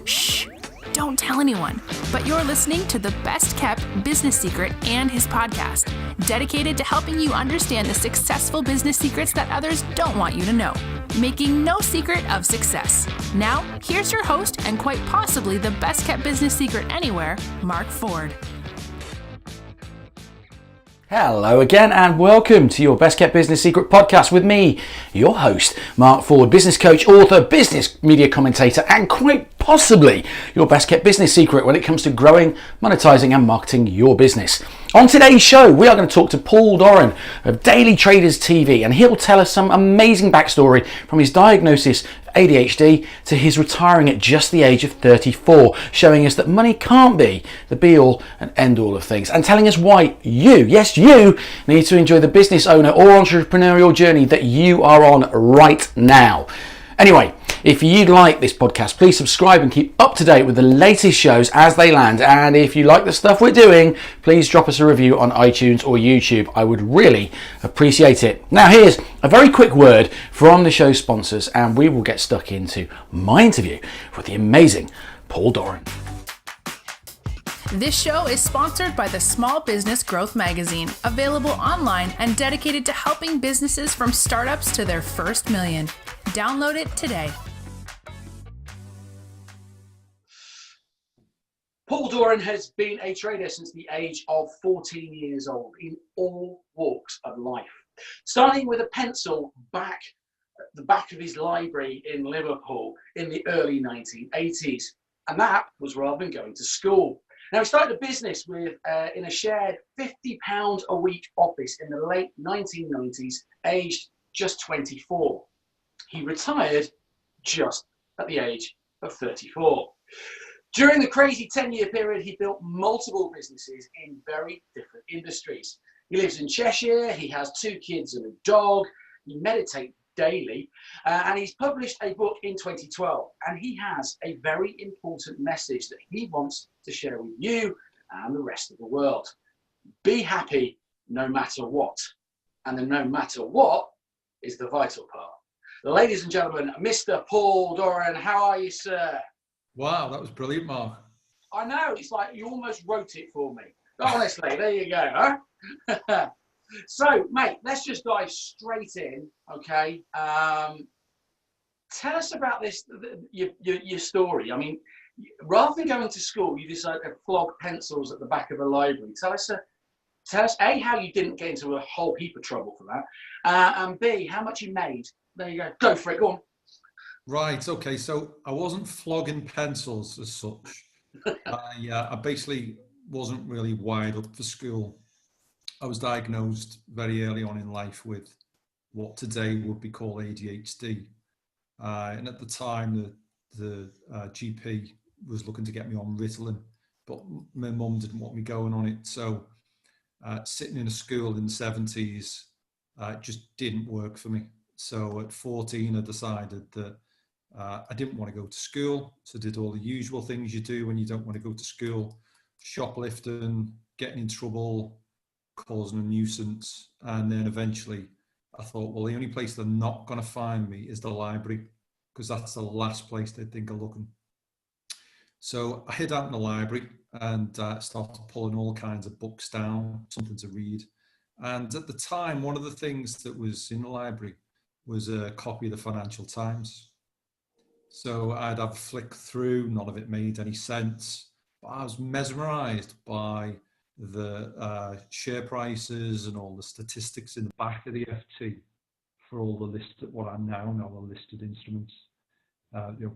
Shh, don't tell anyone. But you're listening to the best kept business secret and his podcast, dedicated to helping you understand the successful business secrets that others don't want you to know, making no secret of success. Now, here's your host and quite possibly the best kept business secret anywhere, Marc Ford. Hello again and welcome to your Best Kept Business Secret podcast with me, your host, Marc Ford, business coach, author, business media commentator, and quite possibly your best kept business secret when it comes to growing, monetizing and marketing your business. On today's show, we are going to talk to Paul Doran of Daily Traders TV, and he'll tell us some amazing backstory from his diagnosis of ADHD to his retiring at just the age of 34, showing us that money can't be the be-all and end-all of things, and telling us why you need to enjoy the business owner or entrepreneurial journey that you are on right now. Anyway, if you'd like this podcast, please subscribe and keep up to date with the latest shows as they land. And if you like the stuff we're doing, please drop us a review on iTunes or YouTube. I would really appreciate it. Now, here's a very quick word from the show's sponsors, and we will get stuck into my interview with the amazing Paul Doran. This show is sponsored by the Small Business Growth Magazine, available online and dedicated to helping businesses from startups to their first million. Download it today. Paul Doran has been a trader since the age of 14 years old in all walks of life. Starting with a pencil at the back of his library in Liverpool in the early 1980s. And that was rather than going to school. Now, he started a business with in a shared £50 a week office in the late 1990s, aged just 24. He retired just at the age of 34. During the crazy 10-year period, he built multiple businesses in very different industries. He lives in Cheshire, he has 2 kids and a dog, he meditates daily, and he's published a book in 2012, and he has a very important message that he wants to share with you and the rest of the world. Be happy no matter what, and the no matter what is the vital part. Ladies and gentlemen, Mr. Paul Doran, how are you, sir? Wow, that was brilliant, Marc. I know, it's like you almost wrote it for me. Honestly, there you go, huh? So, mate, let's just dive straight in, okay? Tell us about this, your story. I mean, rather than going to school, you decided to flog pencils at the back of a library. Tell us, A, how you didn't get into a whole heap of trouble for that, and B, how much you made. There you go. Go for it. Go on. Right. Okay. So I wasn't flogging pencils as such. I basically wasn't really wired up for school. I was diagnosed very early on in life with what today would be called ADHD. And at the time, the GP was looking to get me on Ritalin, but my mum didn't want me going on it. So sitting in a school in the 70s just didn't work for me. So at 14, I decided that I didn't want to go to school. So I did all the usual things you do when you don't want to go to school: shoplifting, getting in trouble, causing a nuisance. And then eventually I thought, well, the only place they're not going to find me is the library, because that's the last place they think of looking. So I hid out in the library and started pulling all kinds of books down, something to read. And at the time, one of the things that was in the library was a copy of the Financial Times. So I'd have a flick through, none of it made any sense, but I was mesmerized by the share prices and all the statistics in the back of the FT for all the listed, what I now know are listed instruments,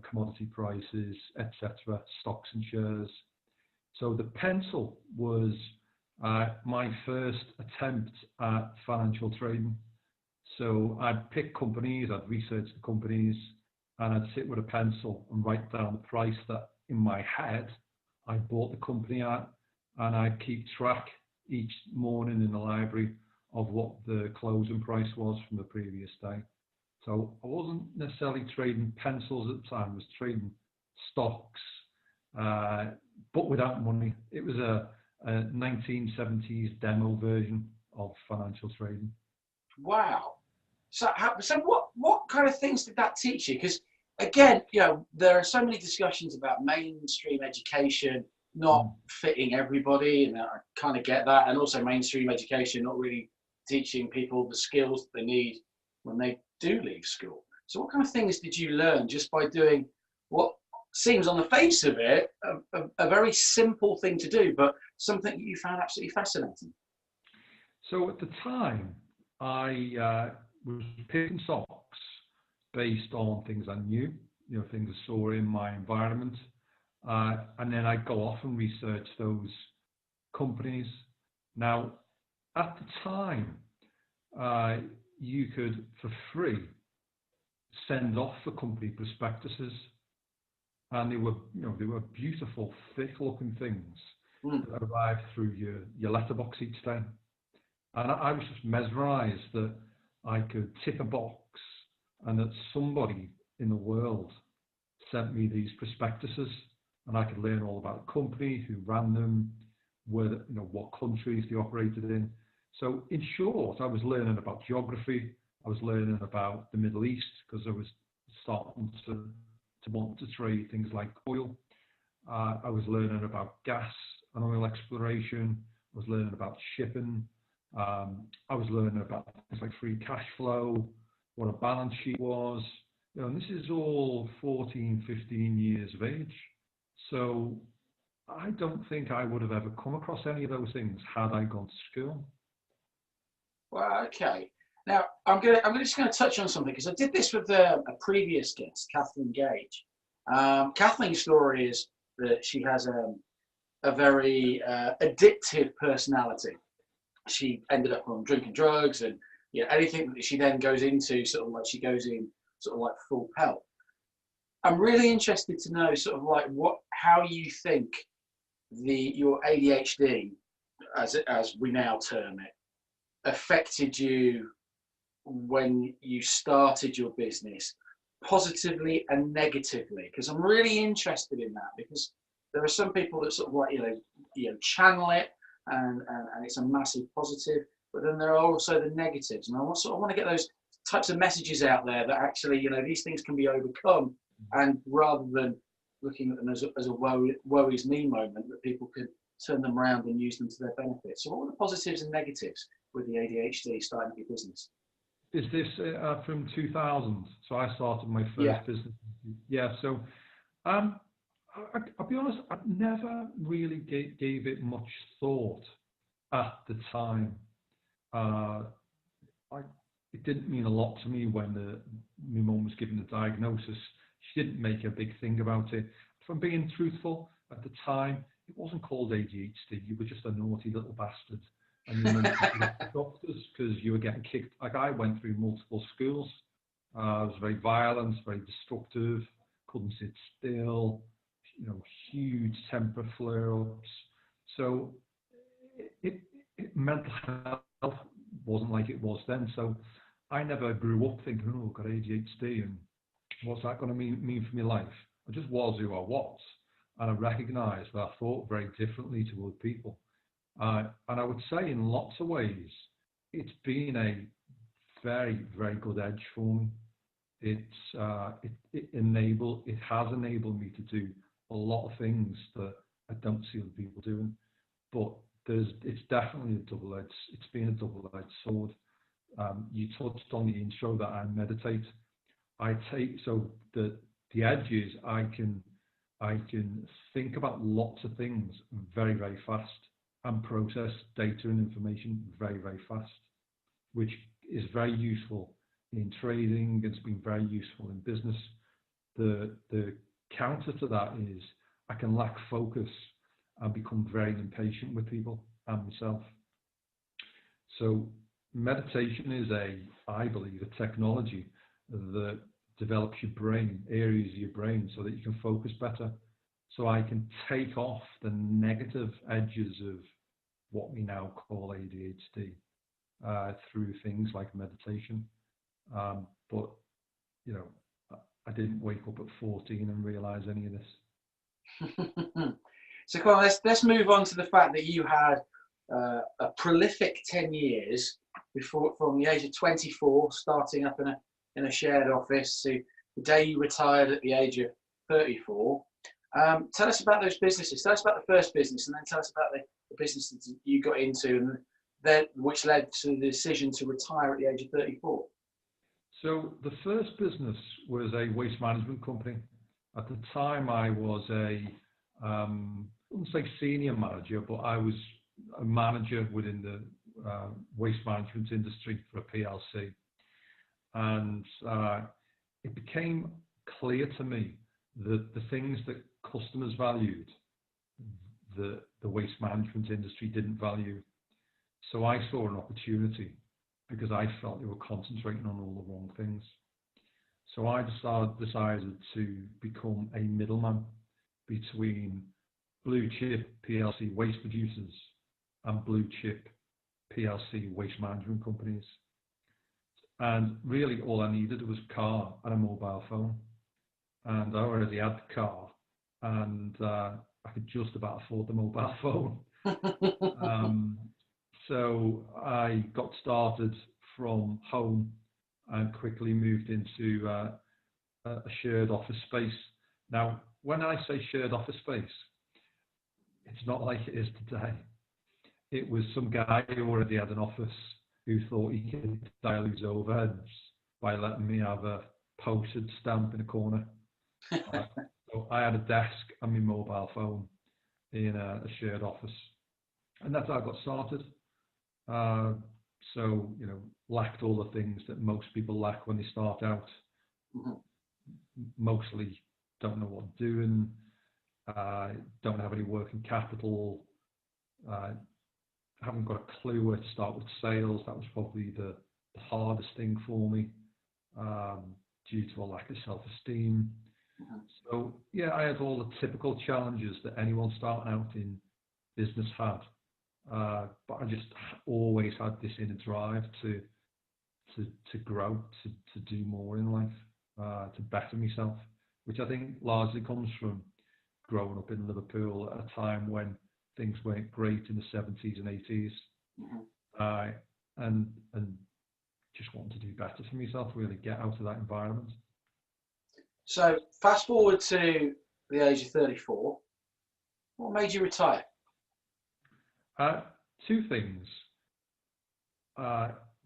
commodity prices, etc., stocks and shares. So the pencil was my first attempt at financial trading. So I'd pick companies, I'd research the companies, and I'd sit with a pencil and write down the price that in my head I bought the company at, and I'd keep track each morning in the library of what the closing price was from the previous day. So I wasn't necessarily trading pencils at the time, I was trading stocks, but without money. It was a 1970s demo version of financial trading. Wow. So what kind of things did that teach you? Because again, there are so many discussions about mainstream education not fitting everybody, and I kind of get that, and also mainstream education not really teaching people the skills that they need when they do leave school. So what kind of things did you learn just by doing what seems on the face of it a very simple thing to do, but something that you found absolutely fascinating? So at the time, I was picking socks based on things I knew, things I saw in my environment. And then I'd go off and research those companies. Now, at the time, you could, for free, send off the company prospectuses, and they were beautiful, thick-looking things that arrived through your letterbox each time. And I was just mesmerised that I could tick a box and that somebody in the world sent me these prospectuses, and I could learn all about the company, who ran them, what countries they operated in. So in short, I was learning about geography. I was learning about the Middle East, because I was starting to want to trade things like oil. I was learning about gas and oil exploration. I was learning about shipping. I was learning about things like free cash flow, what a balance sheet was. And this is all 14, 15 years of age. So I don't think I would have ever come across any of those things had I gone to school. Well, okay. Now I'm just going to touch on something, because I did this with a previous guest, Kathleen Gage. Kathleen's story is that she has a very addictive personality. She ended up on drinking drugs, and anything that she then goes into, she goes in full pelt. I'm really interested to know how you think your ADHD, as we now term it, affected you when you started your business, positively and negatively. Because I'm really interested in that, because there are some people that channel it and it's a massive positive, but then there are also the negatives. And I want to get those types of messages out there that actually, these things can be overcome, and rather than looking at them as a woe is me moment, that people can turn them around and use them to their benefit. So what were the positives and negatives with the ADHD starting your business? Is this from 2000? So I started my first business. Yeah. So I'll be honest, I never really gave it much thought at the time. It didn't mean a lot to me when my mum was given the diagnosis. She didn't make a big thing about it. If I'm being truthful, at the time, it wasn't called ADHD. You were just a naughty little bastard. And you were meant to go to doctors because you were getting kicked. Like, I went through multiple schools. I was very violent, very destructive, couldn't sit still, huge temper flare-ups. So mental health wasn't like it was then. So I never grew up thinking, I've got ADHD and what's that going to mean for my life? I just was who I was. And I recognised that I thought very differently to other people. And I would say in lots of ways, it's been a very, very good edge for me. It has enabled me to do a lot of things that I don't see other people doing. But it's definitely it's been a double-edged sword. You touched on the intro that I meditate. So the edges, I can think about lots of things very, very fast and process data and information very, very fast, which is very useful in trading. It's been very useful in business. The counter to that is I can lack focus and become very impatient with people and myself. So meditation is I believe, a technology that develops your brain, areas of your brain, so that you can focus better. So I can take off the negative edges of what we now call ADHD through things like meditation. But I didn't wake up at 14 and realize any of this. So come on, let's move on to the fact that you had a prolific 10 years before, from the age of 24, starting up in a shared office, to the day you retired at the age of 34. Tell us about those businesses. Tell us about the first business, and then tell us about the business that you got into, and then which led to the decision to retire at the age of 34. So the first business was a waste management company. At the time, I was I wouldn't say senior manager, but I was a manager within the waste management industry for a PLC. And it became clear to me that the things that customers valued, the waste management industry didn't value. So I saw an opportunity because I felt they were concentrating on all the wrong things. So I decided to become a middleman between blue chip PLC waste producers and blue chip PLC waste management companies. And really all I needed was a car and a mobile phone. And I already had the car, and I could just about afford the mobile phone. So I got started from home and quickly moved into a shared office space. Now, when I say shared office space, it's not like it is today. It was some guy who already had an office who thought he could dilute his overheads by letting me have a postage stamp in a corner. So I had a desk and my mobile phone in a shared office, and that's how I got started. So, you know, lacked all the things that most people lack when they start out. Mm-hmm. Mostly don't know what they're doing, don't have any working capital, haven't got a clue where to start with sales. That was probably the hardest thing for me, due to a lack of self-esteem. Mm-hmm. So, yeah, I had all the typical challenges that anyone starting out in business had. But I just always had this inner drive to grow, to do more in life, to better myself, which I think largely comes from growing up in Liverpool at a time when things weren't great in the 70s and 80s, mm-hmm. And just wanting to do better for myself, really get out of that environment. So fast forward to the age of 34, what made you retire? Two things.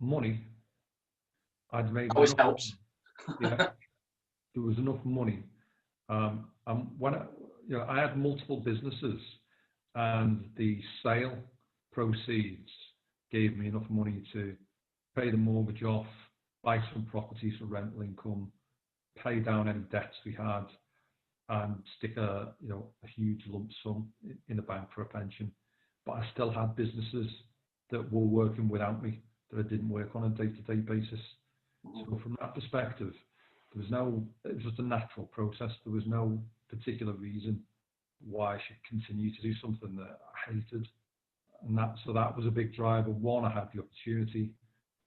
Money. I'd made always enough helps. Money. Yeah, there was enough money. And when I had multiple businesses, and the sale proceeds gave me enough money to pay the mortgage off, buy some properties for rental income, pay down any debts we had, and stick a huge lump sum in the bank for a pension. But I still had businesses that were working without me, that I didn't work on a day-to-day basis. So from that perspective, it was just a natural process. There was no particular reason why I should continue to do something that I hated. And that was a big driver. One, I had the opportunity,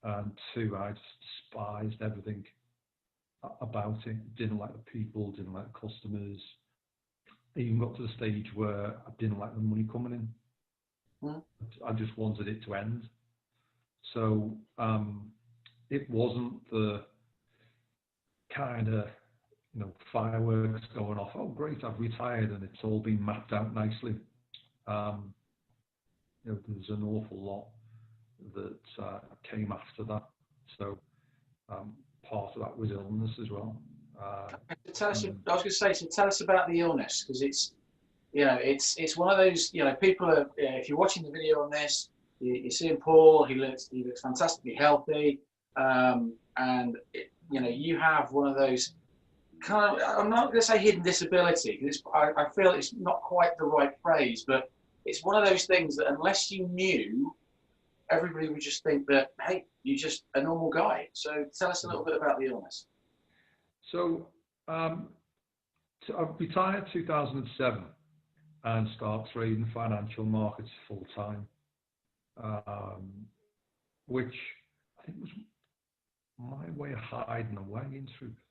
and two, I just despised everything about it. Didn't like the people, didn't like the customers. I even got to the stage where I didn't like the money coming in. I just wanted it to end. So it wasn't the kind of fireworks going off. Oh, great! I've retired and it's all been mapped out nicely. There's an awful lot that came after that. So part of that was illness as well. Tell us. I was going to say. So tell us about the illness, because it's one of those, people are, if you're watching the video on this, you're seeing Paul, he looks fantastically healthy, and you have one of those kind of, I'm not going to say hidden disability, because I feel it's not quite the right phrase, but it's one of those things that unless you knew, everybody would just think that, hey, you're just a normal guy. So tell us a little bit about the illness. So I retired 2007. And start trading financial markets full time, which I think was my way of hiding away, in truth.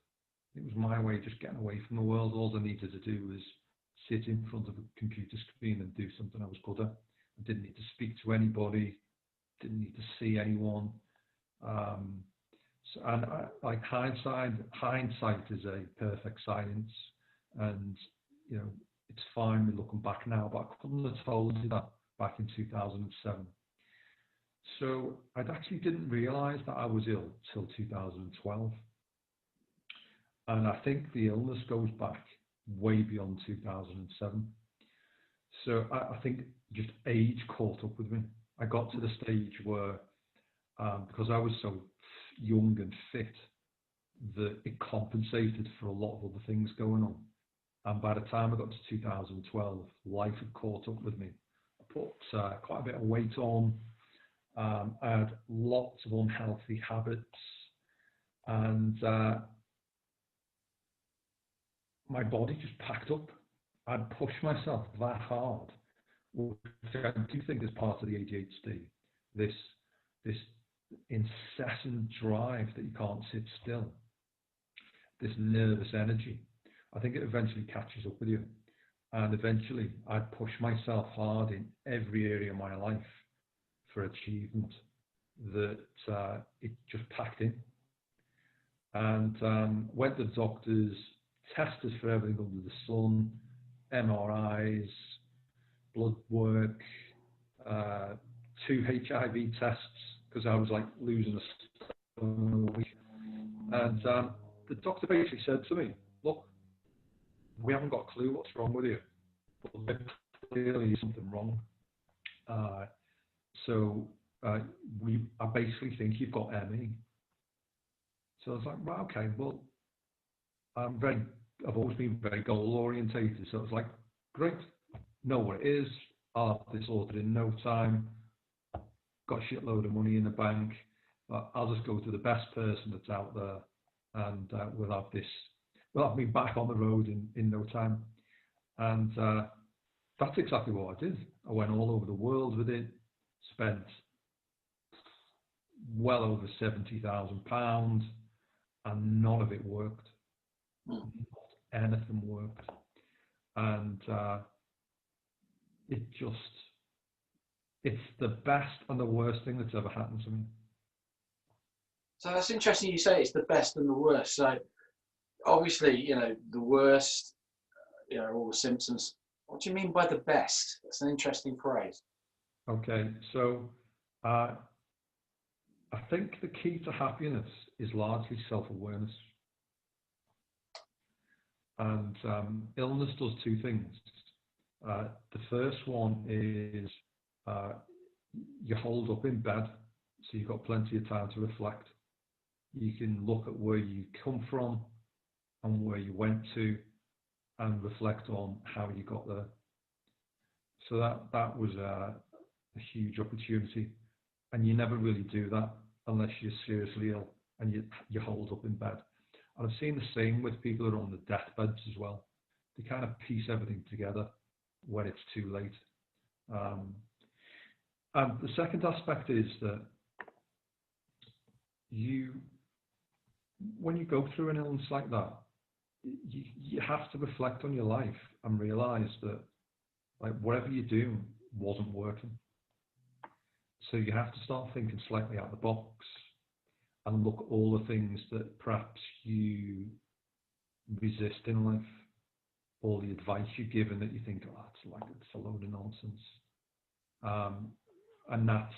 It was my way of just getting away from the world. All I needed to do was sit in front of a computer screen and do something I was good at. I didn't need to speak to anybody, didn't need to see anyone. So, and like hindsight is a perfect science, and you know it's fine with looking back now, but I couldn't have told you that back in 2007. So I actually didn't realise that I was ill till 2012, and I think the illness goes back way beyond 2007. So I think just age caught up with me. I got to the stage where, because I was so young and fit, that it compensated for a lot of other things going on. And by the time I got to 2012, life had caught up with me. I put quite a bit of weight on. I had lots of unhealthy habits, and my body just packed up. I'd pushed myself that hard, which I do think is part of the ADHD. This incessant drive that you can't sit still, this nervous energy. I think it eventually catches up with you, and eventually I'd push myself hard in every area of my life for achievement that it just packed in. And went to the doctors, tested for everything under the sun, MRIs, blood work, 2 HIV tests, because I was like losing a stone a week. And the doctor basically said to me, look, we haven't got a clue what's wrong with you, but there clearly is something wrong. So I basically think you've got ME. So I was like, right, okay, well, I've always been very goal orientated. So it was like, great, know what it is. I'll have this sorted in no time. Got a shitload of money in the bank. I'll just go to the best person that's out there, and we'll have me back on the road in no time. And that's exactly what I did. I went all over the world with it, spent well over £70,000, and none of it worked. Not anything worked. And it's the best and the worst thing that's ever happened to me. So that's interesting you say it's the best and the worst. So obviously, you know, the worst, you know, all the symptoms. What do you mean by the best? That's an interesting phrase. Okay, so I think the key to happiness is largely self-awareness. And illness does two things. The first one is you hold up in bed, so you've got plenty of time to reflect. You can look at where you come from and where you went to, and reflect on how you got there. So that was a huge opportunity, and you never really do that unless you're seriously ill and you hold up in bed. And I've seen the same with people who are on the deathbeds as well. They kind of piece everything together when it's too late. And the second aspect is that when you go through an illness like that, you have to reflect on your life and realize that like whatever you do wasn't working. So you have to start thinking slightly out of the box and look at all the things that perhaps you resist in life, all the advice you're given that you think, oh, it's a load of nonsense. And that's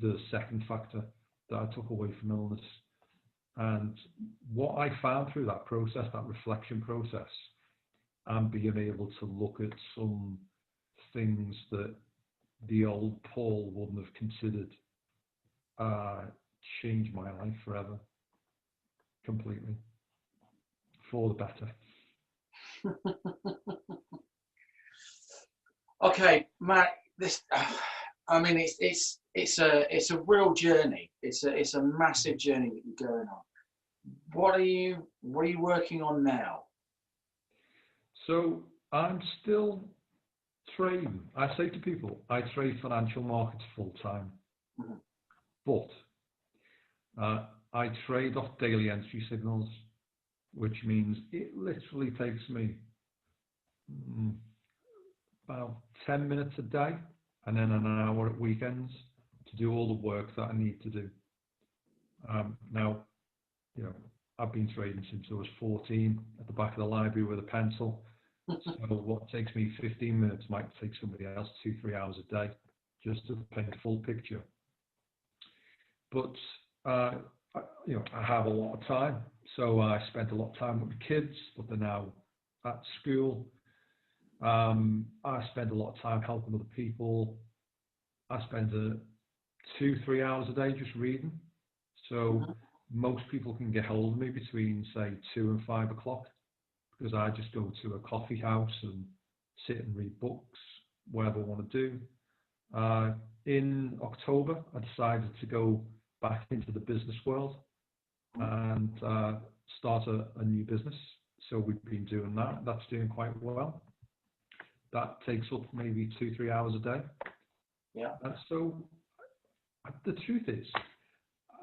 the second factor that I took away from illness. And what I found through that process, that reflection process, and being able to look at some things that the old Paul wouldn't have considered, changed my life forever, completely, for the better. Okay, Marc, I mean, it's a real journey. It's a massive journey that you're going on. What are you working on now? So I'm still trading. I say to people, I trade financial markets full time, but I trade off daily entry signals, which means it literally takes me about 10 minutes a day and then an hour at weekends to do all the work that I need to do. Now, you know, I've been trading since I was 14 at the back of the library with a pencil. So what takes me 15 minutes might take somebody else 2-3 hours a day just to paint a full picture. But you know, I have a lot of time, so I spent a lot of time with the kids, but they're now at school. I spend a lot of time helping other people. I spend 2-3 hours a day just reading. So most people can get hold of me between, say, 2 and 5 o'clock, because I just go to a coffee house and sit and read books, whatever I want to do. In October, I decided to go back into the business world and start a new business. So we've been doing that. That's doing quite well. That takes up maybe 2-3 hours a day. Yeah. And so the truth is,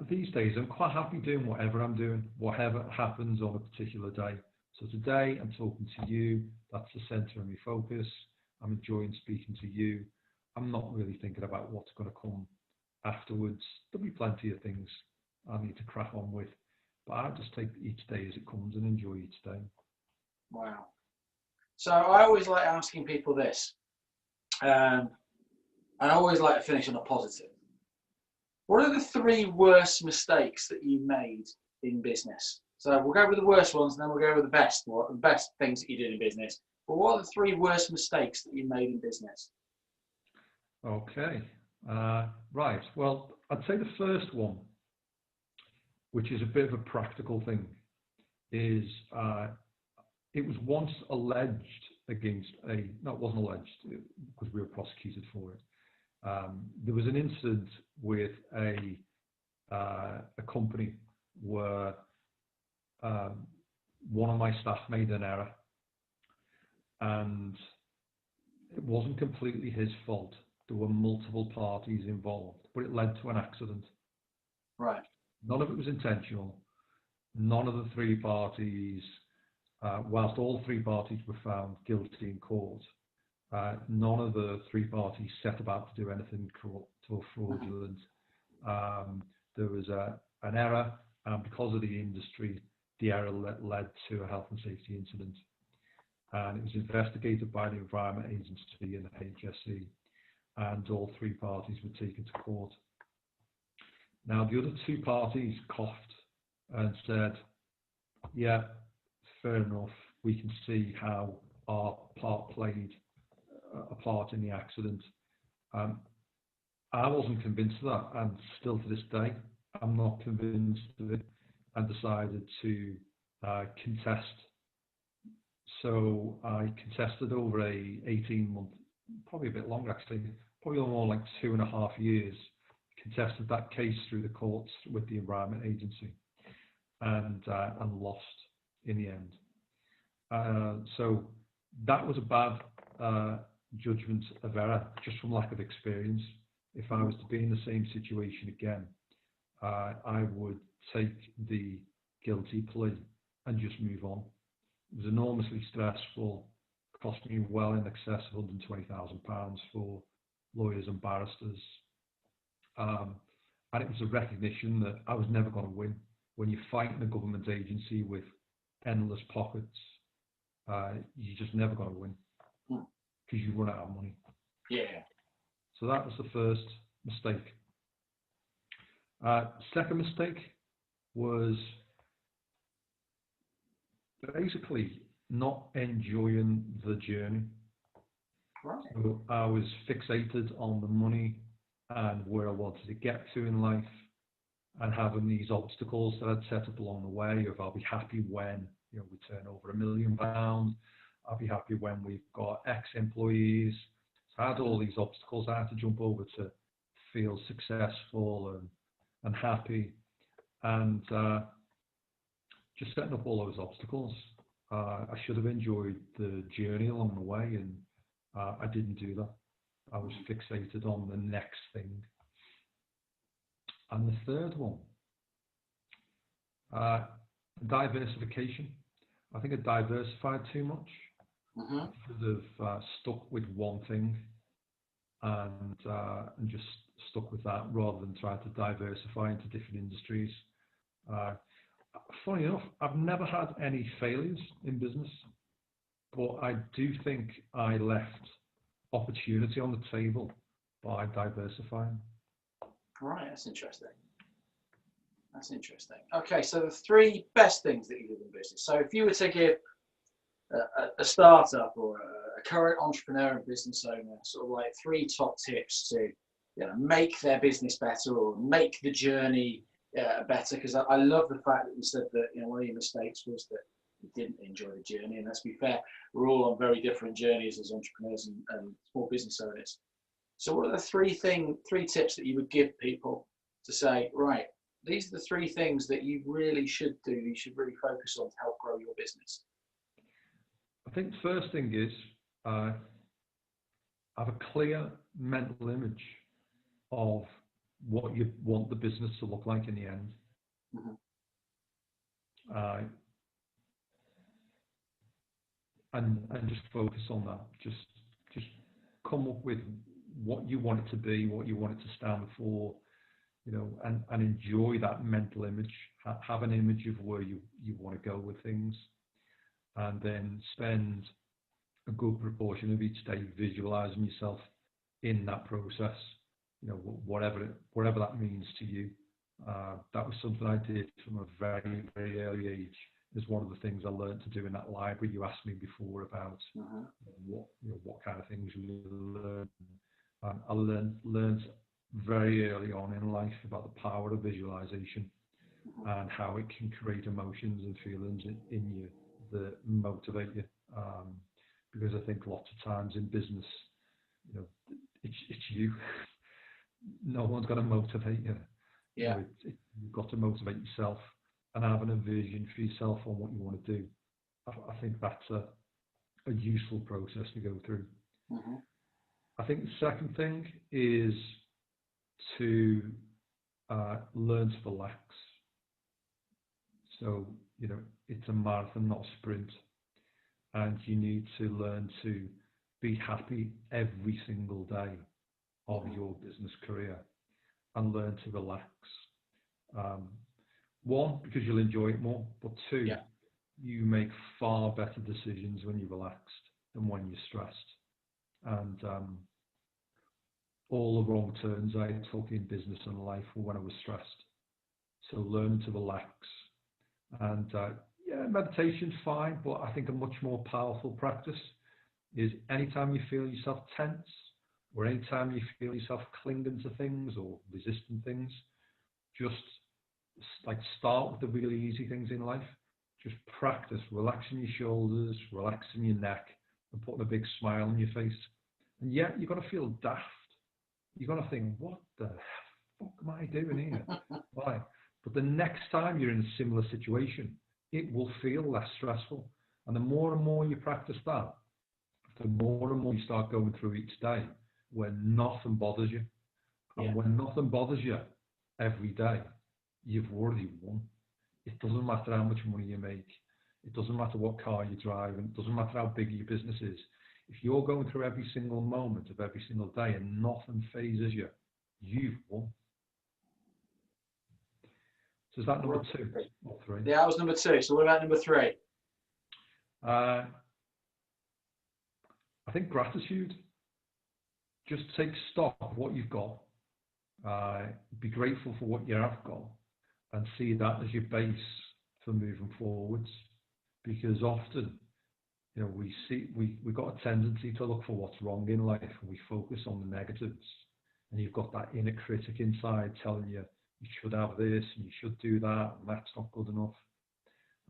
these days I'm quite happy doing whatever I'm doing, whatever happens on a particular day. So today I'm talking to you. That's the center of my focus. I'm enjoying speaking to you. I'm not really thinking about what's going to come afterwards. There'll be plenty of things I need to crack on with, but I just take each day as it comes and enjoy each day. Wow. So I always like asking people this, and I always like to finish on a positive. What are the 3 worst mistakes that you made in business? So we'll go with the worst ones, and then we'll go with the best things that you did in business. But what are the 3 worst mistakes that you made in business? Okay. Right. Well, I'd say the first one, which is a bit of a practical thing, is it was once alleged against no, it wasn't alleged because we were prosecuted for it. There was an incident with a company where one of my staff made an error, and it wasn't completely his fault. There were multiple parties involved, but it led to an accident. Right. None of it was intentional. None of the 3 parties, whilst all 3 parties were found guilty in court, none of the 3 parties set about to do anything corrupt or fraudulent. There was an error, and because of the industry, the error led to a health and safety incident. And it was investigated by the Environment Agency and the HSE, and all 3 parties were taken to court. Now, the other 2 parties coughed and said, yeah, fair enough, we can see how our part played a part in the accident. I wasn't convinced of that, and still to this day, I'm not convinced of it, and decided to contest. So I contested over a 18-month, probably a bit longer actually, probably more like 2.5 years, contested that case through the courts with the Environment Agency, and lost in the end. So that was a bad judgment of error, just from lack of experience. If I was to be in the same situation again, I would take the guilty plea and just move on. It was enormously stressful, cost me well in excess of £120,000 for lawyers and barristers. And it was a recognition that I was never going to win. When you're fighting a government agency with endless pockets, you're just never going to win because you run out of money. Yeah. So that was the first mistake. Second mistake was basically not enjoying the journey. Right. So I was fixated on the money and where I wanted to get to in life, and having these obstacles that I'd set up along the way of I'll be happy when we turn over £1 million. I'll be happy when we've got X employees. So I had all these obstacles I had to jump over to feel successful and happy, and just setting up all those obstacles. I should have enjoyed the journey along the way, and I didn't do that. I was fixated on the next thing. And the third one, diversification. I think I diversified too much. I should have stuck with one thing and just stuck with that rather than try to diversify into different industries. funny enough, I've never had any failures in business, but I do think I left opportunity on the table by diversifying. Right, that's interesting. That's interesting. Okay, so the 3 best things that you did in business. So if you were to give a startup or a current entrepreneur and business owner sort of like 3 top tips to, you know, make their business better or make the journey better, because I love the fact that you said that, you know, one of your mistakes was that you didn't enjoy the journey. And let's be fair, we're all on very different journeys as entrepreneurs and small business owners. So what are the 3 tips that you would give people to say, right, these are the 3 things that you really should do, you should really focus on to help grow your business? I think the first thing is have a clear mental image of what you want the business to look like in the end. Mm-hmm. And just focus on that. Just come up with what you want it to be, what you want it to stand for, you know, and enjoy that mental image. Have an image of where you want to go with things, and then spend a good proportion of each day visualizing yourself in that process, you know, whatever that means to you. That was something I did from a very, very early age. Is one of the things I learned to do in that library you asked me before about what kind of things you learn. I learned very early on in life about the power of visualization and how it can create emotions and feelings in you that motivate you. Because I think lots of times in business, you know, it's you. No one's going to motivate you. Yeah. You know, you've got to motivate yourself and having a vision for yourself on what you want to do. I think that's a useful process to go through. Mm-hmm. I think the second thing is to learn to relax. So, you know, it's a marathon, not a sprint. And you need to learn to be happy every single day of your business career and learn to relax. 1, because you'll enjoy it more, but 2, you make far better decisions when you're relaxed than when you're stressed. And all the wrong turns I took in business and life were when I was stressed. So learn to relax. And meditation's fine, but I think a much more powerful practice is anytime you feel yourself tense, or anytime you feel yourself clinging to things or resisting things, just like start with the really easy things in life. Just practice relaxing your shoulders, relaxing your neck, and putting a big smile on your face. And yet you're going to feel daft. You're going to think, what the fuck am I doing here? Why? But the next time you're in a similar situation, it will feel less stressful. And the more and more you practice that, the more and more you start going through each day where nothing bothers you. And when nothing bothers you every day, you've already won. It doesn't matter how much money you make. It doesn't matter what car you drive. And it doesn't matter how big your business is. If you're going through every single moment of every single day and nothing phases you, you've won. So is that number 2 or 3? Yeah, that was number 2. So what about number 3? I think gratitude. Just take stock of what you've got. Be grateful for what you have got, and see that as your base for moving forwards. Because often, you know, we've got a tendency to look for what's wrong in life, and we focus on the negatives. And you've got that inner critic inside telling you you should have this and you should do that, and that's not good enough.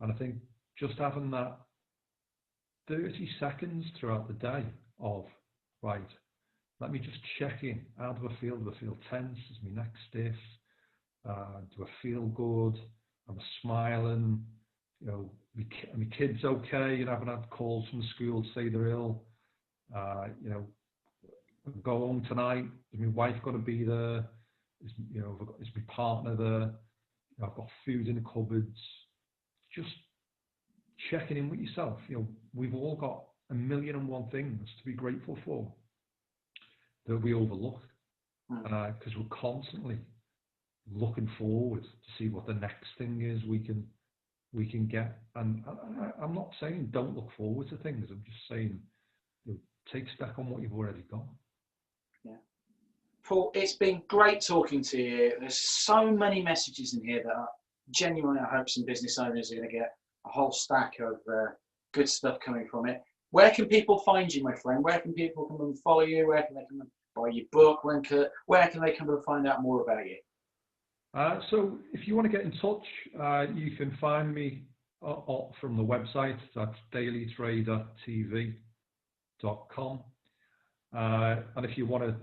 And I think just having that 30 seconds throughout the day of, right, let me just check in. How do I feel? Do I feel tense? Is my neck stiff? Do I feel good? Am I smiling? You know, my kid's okay. You know, I haven't had calls from the school to say they're ill. You know, go home tonight. Is my wife going to be there? Is my partner there? You know, I've got food in the cupboards. Just checking in with yourself. You know, we've all got 1,000,001 things to be grateful for that we overlook because we're constantly looking forward to see what the next thing is we can we can get. And I'm not saying don't look forward to things. I'm just saying, take stock on what you've already got. Yeah. Paul, it's been great talking to you. There's so many messages in here that are genuinely, I hope some business owners are going to get a whole stack of good stuff coming from it. Where can people find you, my friend? Where can people come and follow you? Where can they come and buy your book? Where can they come and find out more about you? So if you want to get in touch, you can find me from the website. That's dailytradertv.com. And if you want to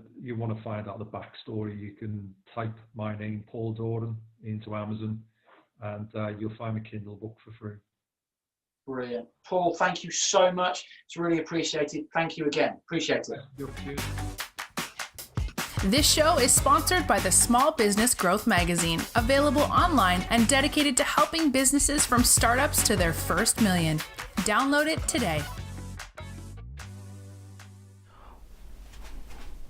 find out the backstory, you can type my name, Paul Doran, into Amazon, and you'll find my Kindle book for free. Brilliant. Paul, thank you so much. It's really appreciated. Thank you again. Appreciate it. This show is sponsored by the Small Business Growth Magazine, available online and dedicated to helping businesses from startups to their first million. Download it today.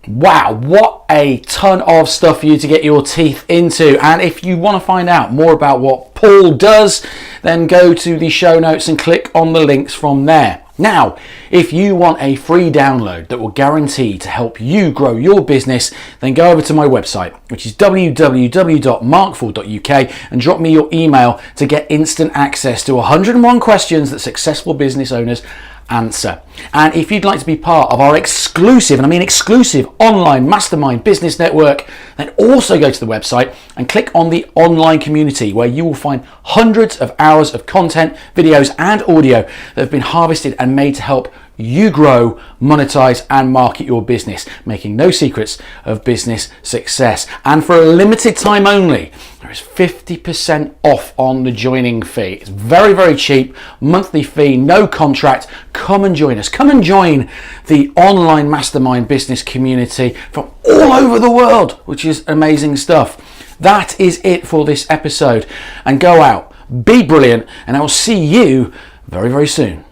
Wow, what a ton of stuff for you to get your teeth into. And if you want to find out more about what Paul does, then go to the show notes and click on the links from there. Now, if you want a free download that will guarantee to help you grow your business, then go over to my website, which is www.markford.uk, and drop me your email to get instant access to 101 questions that successful business owners answer. And if you'd like to be part of our exclusive, and I mean exclusive, online mastermind business network, then also go to the website and click on the online community, where you will find hundreds of hours of content, videos and audio that have been harvested and made to help you grow, monetize and market your business, making no secrets of business success. And for a limited time only, there is 50% off on the joining fee. It's very, very cheap, monthly fee, no contract. Come and join us. Come and join the online mastermind business community from all over the world, which is amazing stuff. That is it for this episode. And go out, be brilliant, and I will see you very, very soon.